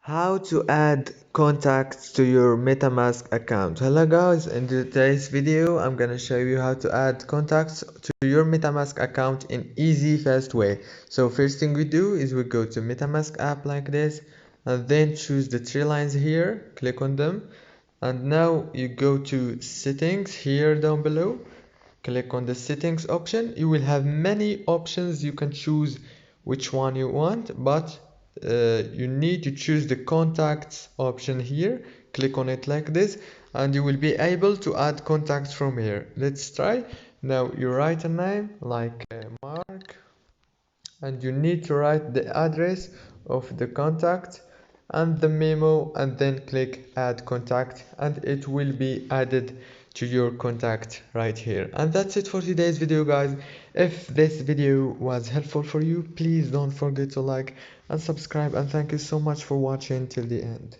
How to add contacts to your MetaMask account. Hello guys, in today's video I'm gonna show you how to add contacts to your MetaMask account in easy fast way. So first thing we do is we go to MetaMask app like this and then choose the three lines here, click on them, and now you go to settings here down below, click on the settings option. You will have many options, you can choose which one you want, but you need to choose the contacts option here. Click on it like this and you will be able to add contacts from here. Let's try. Now you write a name like Mark, and you need to write the address of the contact and the memo, and then click add contact, and it will be added to your contact right here. And that's it for today's video guys. If this video was helpful for you, please don't forget to like and subscribe, and thank you so much for watching till the end.